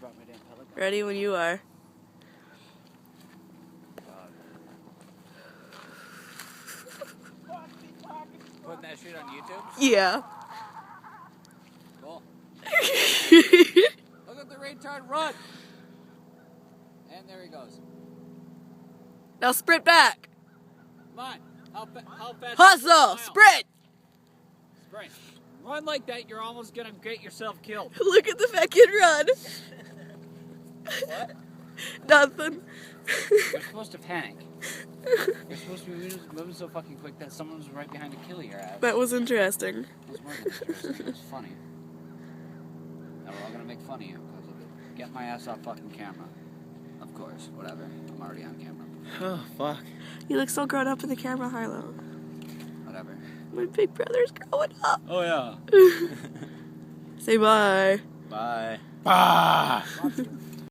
brought my damn pellet gun. Ready when you are. Putting that shit on YouTube? Yeah. Cool. Look at the retard run! And there he goes. Now sprint back. Come on. How fast? Hustle. Sprint. Sprint. Run like that, you're almost gonna get yourself killed. Look at the fucking run. What? Nothing. You're supposed to panic. You're supposed to be moving so fucking quick that someone's right behind to kill your ass. That was interesting. It was more than interesting. It was funny. Now we're all gonna make fun of you because of it. Get my ass off fucking camera. Of course, whatever. I'm already on camera. Oh, fuck. You look so grown up in the camera, Harlow. Whatever. My big brother's growing up. Oh, yeah. Say bye. Bye. Bye.